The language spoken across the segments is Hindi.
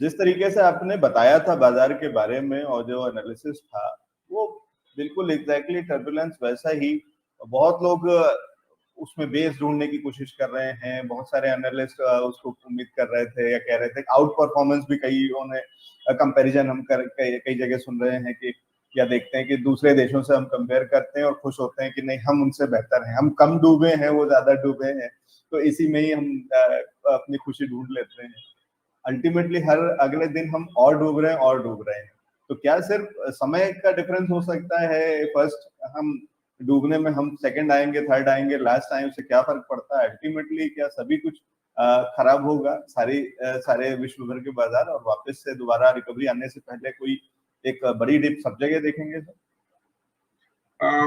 जिस तरीके से आपने बताया था बाजार के बारे में और जो एनालिसिस था, वो बिल्कुल एग्जैक्टली टर्बुलेंस वैसा ही। बहुत लोग उसमें बेस ढूंढने की कोशिश कर रहे हैं, बहुत सारे एनालिस्ट उसको उम्मीद कर रहे थे या कह रहे थे। आउट परफॉर्मेंस भी कई कंपैरिजन हम कई जगह सुन रहे हैं कि या देखते हैं कि दूसरे देशों से हम कंपेयर करते हैं और खुश होते हैं कि नहीं हम उनसे बेहतर हैं, हम कम डूबे हैं, वो ज्यादा डूबे हैं, तो इसी में ही हम अपनी खुशी ढूंढ लेते हैं। अल्टीमेटली हर अगले दिन हम और डूब रहे हैं और डूब रहे हैं। तो क्या सिर्फ समय का डिफरेंस हो सकता है? फर्स्ट हम डूबने में हम सेकंड आएंगे, थर्ड आएंगे, लास्ट आए, उससे क्या फर्क पड़ता है? अल्टीमेटली क्या सभी कुछ खराब होगा, सारे विश्व भर के बाजार, और वापस से दोबारा रिकवरी आने से पहले कोई एक बड़ी डिप सब जगह देखेंगे सर?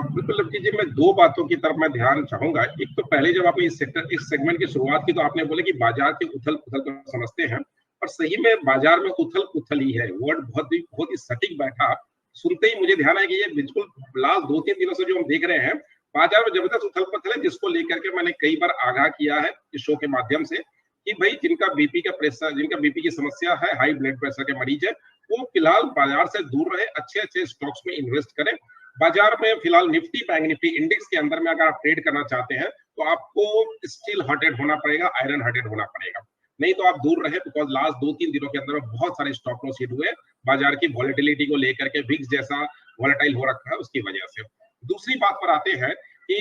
बिल्कुल लक्की जी, मैं दो बातों की तरफ मैं ध्यान चाहूंगा। एक तो पहले जब आपने इस सेगमेंट की शुरुआत की तो आपने बोले कि बाजार के उथल पुथल को समझते हैं, और सही में बाजार में उथल पुथल ही है। वर्ड बहुत ही सटीक बैठा। सुनते ही मुझे ध्यान है कि ये बिल्कुल लास्ट 2-3 दिनों से जो हम देख रहे हैं बाजार में जबरदस्त उथल पुथल है, जिसको लेकर के मैंने कई बार आगाह किया है इस शो के माध्यम से कि भाई जिनका बीपी की समस्या है, हाई ब्लड प्रेशर के मरीज है, वो फिलहाल बाजार से दूर रहे, अच्छे अच्छे स्टॉक्स में इन्वेस्ट करें। बाजार में फिलहाल निफ्टी बैंक निफ्टी इंडेक्स के अंदर में अगर आप ट्रेड करना चाहते हैं तो आपको स्टील हार्टेड होना पड़ेगा, आयरन हार्टेड होना पड़ेगा, नहीं तो आप दूर रहे। बिकॉज लास्ट 2-3 दिनों के अंदर में बहुत सारे स्टॉक लॉस हिट हुए बाजार की वॉलेटिलिटी को लेकर के, विक्स जैसा वॉलेटाइल हो रखा है उसकी वजह से। दूसरी बात पर आते हैं कि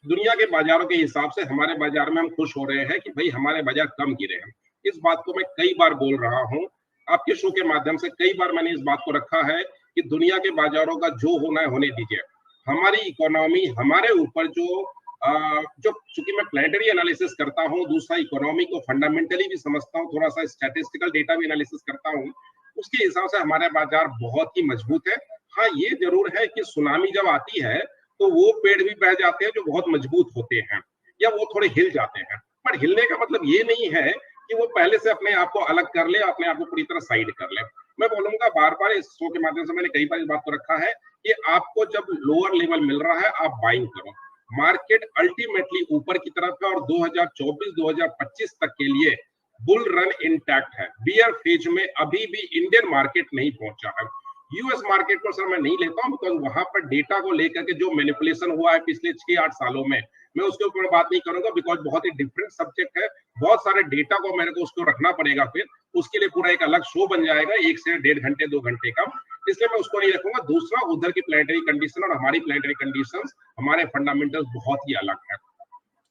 दुनिया के बाजारों के हिसाब से हमारे बाजार में हम खुश हो रहे हैं कि भाई हमारे बाजार कम गिरे हैं। इस बात को मैं कई बार बोल रहा हूं, आपके शो के माध्यम से कई बार मैंने इस बात को रखा है कि दुनिया के बाजारों का जो होना है होने दीजिए। हमारी इकोनॉमी हमारे ऊपर जो चूंकि मैं प्लैनेटरी एनालिसिस करता हूँ, दूसरा इकोनॉमी को फंडामेंटली भी समझता हूँ, थोड़ा सा स्टैटिस्टिकल डेटा भी एनालिसिस करता हूँ, उसके हिसाब से हमारा बाजार बहुत ही मजबूत है। हाँ, ये जरूर है कि सुनामी जब आती है तो वो पेड़ भी बह जाते हैं जो बहुत मजबूत होते हैं, या वो थोड़े हिल जाते हैं। पर हिलने का मतलब ये नहीं है कि वो पहले से अपने आप को अलग कर ले, अपने आप को पूरी तरह साइड कर ले। मैं बोलूंगा बार बार इस शो के माध्यम से मैंने कई बार इस बात को रखा है कि आपको जब लोअर लेवल मिल रहा है आप बाइंग करो। मार्केट अल्टीमेटली ऊपर की तरफ है और 2024-2025 तक के लिए बुल रन इंटैक्ट है। बियर फेज में अभी भी इंडियन मार्केट नहीं पहुंचा है। यूएस मार्केट को सर मैं नहीं लेता हूं, बिकॉज वहां पर डेटा को लेकर के जो मैनिपुलेशन हुआ है पिछले 6-8 सालों में, मैं उसके ऊपर बात नहीं करूंगा, बिकॉज बहुत ही डिफरेंट सब्जेक्ट है। बहुत सारे डेटा को मेरे को उसको रखना पड़ेगा, फिर उसके लिए पूरा एक अलग शो बन जाएगा 1 से 1.5 घंटे 2 घंटे का, इसलिए मैं उसको नहीं रखूंगा। दूसरा, उधर की प्लैनेटरी कंडीशन और हमारी प्लैनेटरी कंडीशंस, हमारे फंडामेंटल्स बहुत ही अलग है।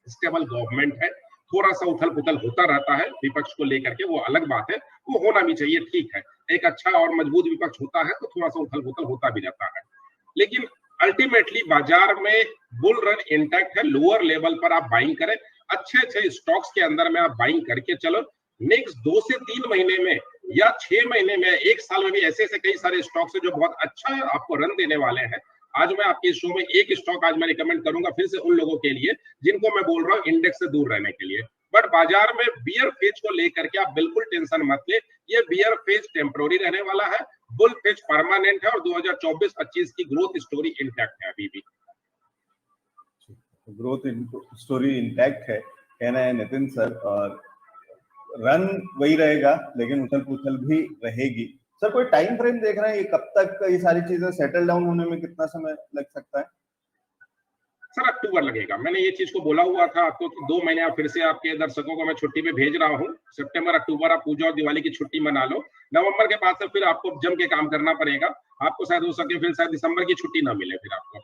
स्टेबल गवर्नमेंट है, थोड़ा सा उथल पुथल होता रहता है विपक्ष को लेकर के, वो अलग बात है, वो होना भी चाहिए, ठीक है। एक अच्छा और मजबूत विपक्ष होता है तो थोड़ा सा उथल पुथल होता भी रहता है, लेकिन अल्टीमेटली बाजार में बुल रन इंटैक्ट है। लोअर लेवल पर आप बाइंग करें, अच्छे अच्छे स्टॉक्स के अंदर में आप बाइंग करके चलो। नेक्स्ट 2 से 3 महीने में या 6 महीने में, 1 साल में भी ऐसे ऐसे कई सारे स्टॉक्स है जो बहुत अच्छा आपको रन देने वाले हैं। आज मैं आपके शो में एक स्टॉक आज मैं रिकमेंड करूंगा फिर से उन लोगों के लिए जिनको मैं बोल रहा हूँ इंडेक्स से दूर रहने के लिए। बट बाजार में बियर फेज को लेकर के आप बिल्कुल टेंशन मत ले, ये बियर फेज टेम्पोररी रहने वाला है, बुल फेज परमानेंट है, और 2024-25 की ग्रोथ स्टोरी इंटैक्ट है अभी भी। ग्रोथ स्टोरी इंटैक्ट है कहना है नितिन सर, और रन वही रहेगा लेकिन उथल पुथल भी रहेगी। सर कोई टाइम फ्रेम देख रहे हैं, ये कब तक ये सारी चीजें सेटल डाउन होने में कितना समय लग सकता है? सर अक्टूबर लगेगा, मैंने ये चीज को बोला हुआ था आपको कि 2 महीने फिर से आपके दर्शकों को मैं छुट्टी पे भेज रहा हूँ। सितंबर अक्टूबर आप पूजा और दिवाली की छुट्टी मना लो, नवंबर के बाद से फिर आपको जम के काम करना पड़ेगा। आपको शायद हो सके फिर शायद दिसंबर की छुट्टी ना मिले, फिर आपको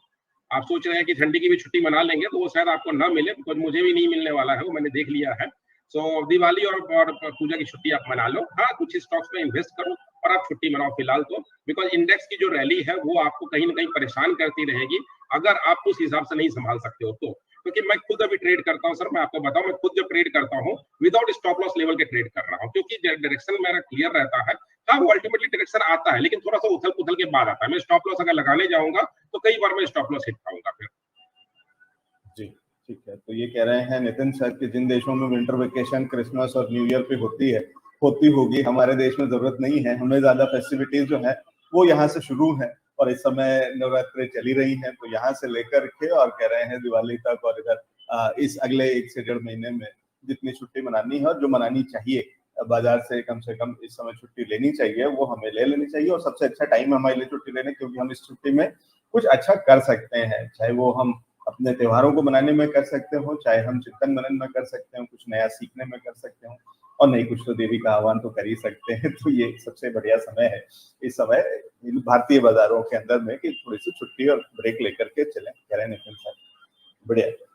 आप सोच रहे हैं कि ठंडी की भी छुट्टी मना लेंगे तो वो शायद आपको ना मिले, बिकॉज मुझे भी नहीं मिलने वाला है, वो मैंने देख लिया है। सो दिवाली और पूजा की छुट्टी आप मना लो। हाँ, कुछ स्टॉक्स में इन्वेस्ट करो और आप छुट्टी मनाओ फिलहाल तो, बिकॉज इंडेक्स की जो रैली है वो आपको कहीं ना कहीं परेशान करती रहेगी अगर आप उस हिसाब से नहीं संभाल सकते हो तो। क्योंकि मैं खुद अभी ट्रेड करता हूँ सर, मैं आपको बताऊं, मैं खुद जब ट्रेड करता हूँ विदाउट स्टॉप लॉस लेवल के ट्रेड कर रहा हूँ, क्योंकि डायरेक्शन मेरा क्लियर रहता है। हाँ, वो अल्टीमेटली डायरेक्शन आता है लेकिन थोड़ा सा उथल पुथल के बाद आता है। मैं स्टॉप लॉस अगर लगाने जाऊंगा तो कई बार मैं स्टॉप लॉस हिट पाऊंगा फिर। जी ठीक है, तो ये कह रहे हैं नितिन सर कि जिन देशों में विंटर वेकेशन क्रिसमस और न्यू ईयर पे होती होगी, हमारे देश में जरूरत नहीं है। हमें ज्यादा फेस्टिविटीज जो है वो यहाँ से शुरू है, और इस समय नवरात्रि चली रही हैं, तो यहाँ से लेकर के और कह रहे हैं दिवाली तक और इधर इस अगले 1 से 1.5 महीने में जितनी छुट्टी मनानी है और जो मनानी चाहिए बाजार से कम इस समय छुट्टी लेनी चाहिए, वो हमें ले लेनी चाहिए। और सबसे अच्छा टाइम हमारे लिए छुट्टी लेने, क्योंकि हम इस छुट्टी में कुछ अच्छा कर सकते हैं, चाहे वो हम अपने त्योहारों को मनाने में कर सकते हो, चाहे हम चिंतन मनन में कर सकते हो, कुछ नया सीखने में कर सकते हो, और नहीं कुछ तो देवी का आह्वान तो कर ही सकते हैं। तो ये सबसे बढ़िया समय है इस समय इन भारतीय बाजारों के अंदर में कि थोड़ी सी छुट्टी और ब्रेक लेकर के चलें, करें नितिन सर। बढ़िया।